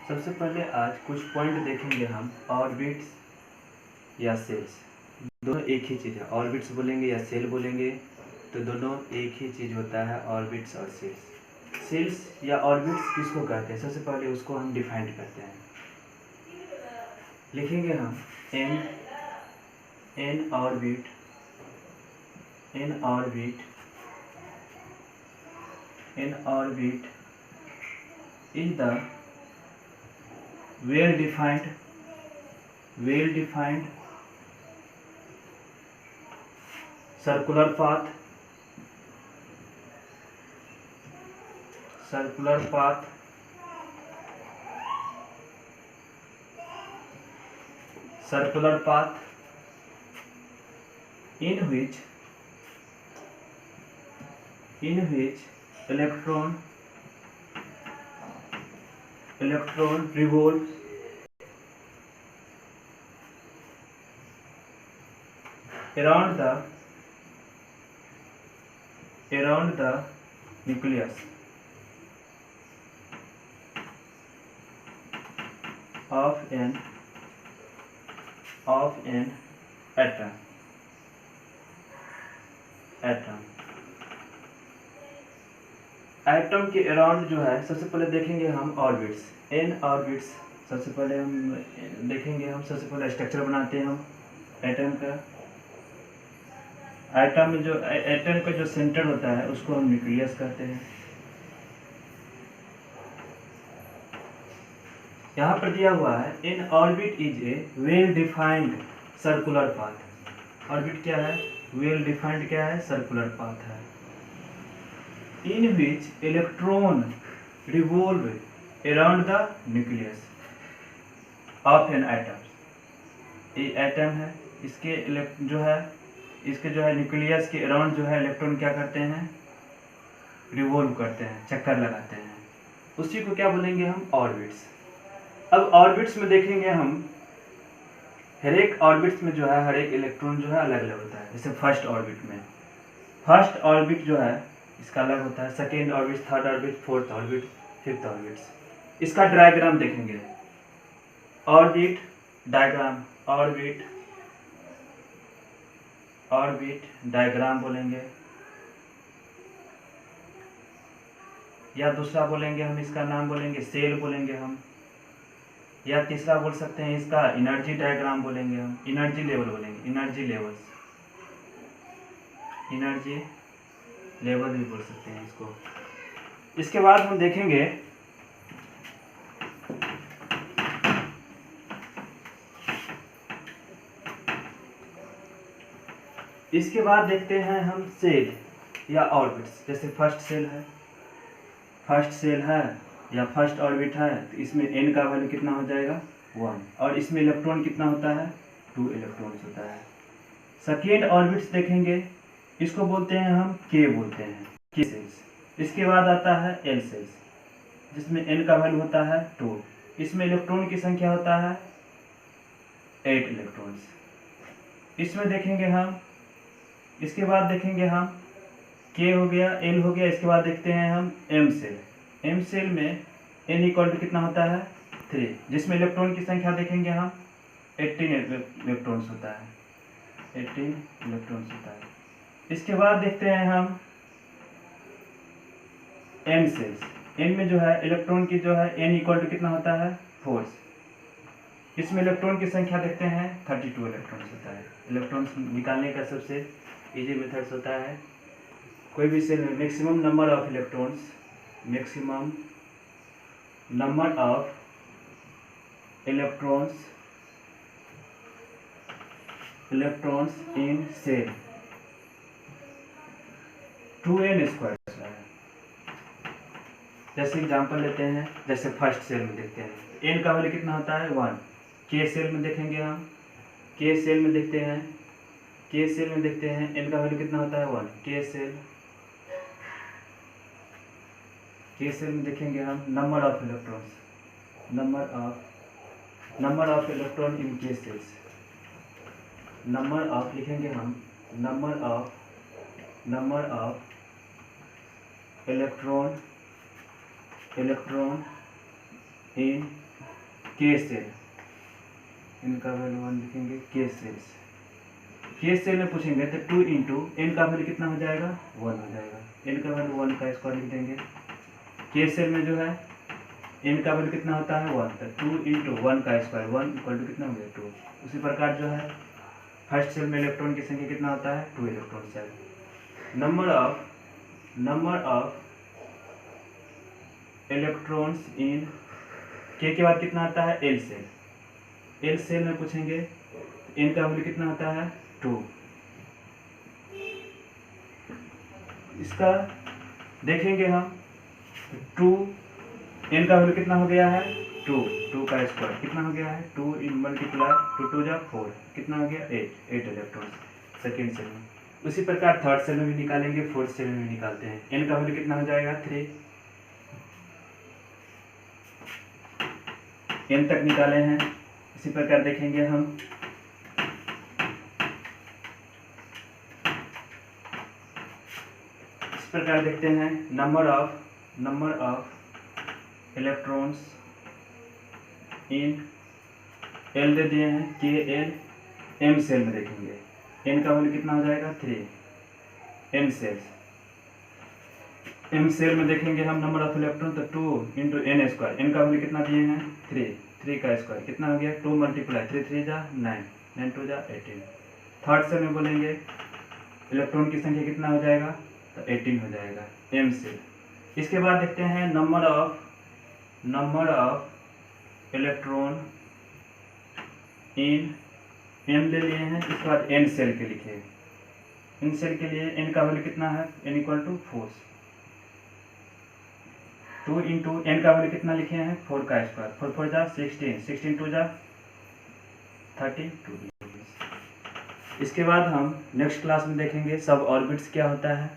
सबसे पहले आज कुछ पॉइंट देखेंगे हम, ऑर्बिट्स या सेल्स, दोनों एक ही चीज़ है। ऑर्बिट्स बोलेंगे या सेल बोलेंगे तो दोनों एक ही चीज़ होता है, ऑर्बिट्स और सेल्स। सेल्स या ऑर्बिट्स किसको कहते हैं, सबसे पहले उसको हम डिफाइन करते हैं। लिखेंगे हम N orbit is the well defined circular path in which electron revolves around the nucleus of an atom. Atom के अराउंड जो है, सबसे पहले देखेंगे हम ऑर्बिट्स, एन ऑर्बिट्स। सबसे पहले हम देखेंगे, हम सबसे पहले स्ट्रक्चर बनाते हैं हम एटम का। एटम का जो सेंटर होता है उसको हम न्यूक्लियस कहते हैं। यहाँ पर दिया हुआ है N orbit is a well defined circular path. Orbit क्या है, वेल डिफाइंड क्या है, सर्कुलर पाथ है। in which electron revolve around the nucleus of an atom। ये एटम है, इसके जो है न्यूक्लियस के अराउंड जो है इलेक्ट्रॉन क्या करते हैं, रिवॉल्व करते हैं, चक्कर लगाते हैं। उसी को क्या बोलेंगे हम, ऑर्बिट्स। अब ऑर्बिट्स में देखेंगे हम, हर एक ऑर्बिट्स में जो है हर एक इलेक्ट्रॉन जो है अलग अलग होता है। जैसे फर्स्ट ऑर्बिट जो है इसका अलग होता है, second orbit, third orbit, fourth orbit, fifth orbit. इसका डायग्राम देखेंगे, ऑर्बिट डायग्राम बोलेंगे, या दूसरा बोलेंगे हम, इसका नाम बोलेंगे सेल बोलेंगे हम, या तीसरा बोल सकते हैं इसका एनर्जी डायग्राम बोलेंगे हम, एनर्जी लेवल बोलेंगे, एनर्जी लेवल भी बोल सकते हैं इसको। इसके बाद हम देखेंगे देखते हैं हम सेल या ऑर्बिट्स। जैसे फर्स्ट सेल है या फर्स्ट ऑर्बिट है, तो इसमें एन का वैल्यू कितना हो जाएगा, 1, और इसमें इलेक्ट्रॉन कितना होता है, 2 इलेक्ट्रॉन्स होता है। सेकेंड ऑर्बिट्स देखेंगे, इसको बोलते हैं हम के बोलते हैं, के सेल्स। इसके बाद आता है एल सेल्स, जिसमें एन का वैल्यू होता है 2, इसमें इलेक्ट्रॉन की संख्या होता है 8 इलेक्ट्रॉन्स। इसमें देखेंगे हम, इसके बाद देखेंगे हम के हो गया, एल हो गया। इसके बाद देखते हैं हम एम सेल में एन इक्वल टू कितना होता है, 3, जिसमें इलेक्ट्रॉन की संख्या देखेंगे हम 18 इलेक्ट्रॉन्स होता है, 18 इलेक्ट्रॉन्स होता है। इसके बाद देखते हैं हम एन सेल्स। एन में जो है इलेक्ट्रॉन की जो है एन इक्वल टू कितना होता है, 4। इसमें इलेक्ट्रॉन की संख्या देखते हैं 32 इलेक्ट्रॉन्स होता है। इलेक्ट्रॉन्स निकालने का सबसे इजी मेथड्स होता है, कोई भी सेल में maximum number of electrons in shell 2n²। जैसे एग्जांपल लेते हैं, जैसे फर्स्ट सेल में देखते हैं एन का वैल्यू कितना होता है, 1। के सेल में देखेंगे हम, के सेल में देखते हैं एन का वैल्यू कितना होता है, 1। के सेल में देखेंगे हम नंबर ऑफ इलेक्ट्रॉन इन के सेल्स, लिखेंगे हम नंबर ऑफ इलेक्ट्रॉन इन के सेल, इनका वैल्यू 1 लिखेंगे के सेल्स। के सेल में पूछेंगे तो 2 इंटू एन का वैल्यू कितना हो जाएगा 1 हो जाएगा, एन का वैल्यू 1 का स्क्वायर लिख देंगे। के सेल में जो है एन का वैल्यू कितना होता है 1, तो 2 इंटू 1 का स्क्वायर 1 इक्वल टू कितना हो गया 2। उसी प्रकार जो है फर्स्ट सेल में इलेक्ट्रॉन की संख्या कितना होता है 2 electron shell. Number of electrons in के बाद कितना आता है एल सेल, एल सेल में पूछेंगे एन का वैल्यू कितना होता है 2। इसका देखेंगे हम 2, एन का वैल्यू कितना हो गया है 2 का स्क्वायर कितना हो गया है 2 इन मल्टीप्लाई 2 जा 4 कितना हो गया 8 इलेक्ट्रॉन सेकेंड सेल में। उसी प्रकार थर्ड सेल में भी निकालेंगे, फोर्थ सेल में भी निकालते हैं। एन का वैल्यू कितना हो जाएगा 3, एन तक निकाले हैं। इसी प्रकार देखेंगे हम इस प्रकार देखते हैं number of electrons in L दे दिए हैं के एल, एम सेल में देखेंगे एन का वैल्यू कितना हो जाएगा 3 एम सेल्स। एम सेल में देखेंगे हम नंबर ऑफ इलेक्ट्रॉन तो 2 इंटू एन स्क्वायर, एन का वैल्यू कितना दिए हैं 3 का स्क्वायर कितना हो गया 2 मल्टीप्लाई 3 3 जा 9 9 2 जा 18। थर्ड सेल में बोलेंगे इलेक्ट्रॉन की संख्या कितना हो जाएगा तो 18 हो जाएगा एम सेल। इसके बाद देखते हैं number of electron in M ले लिए हैं, इसके बाद एन सेल के लिखे। एन सेल के लिए एन का वैल्यू कितना है n equal to 4, 2 into n का वैल्यू कितना लिखे हैं 4 का स्क्वायर 4 4 जा 16 16 2 जा 32। इसके बाद हम नेक्स्ट क्लास में देखेंगे सब ऑर्बिट्स क्या होता है।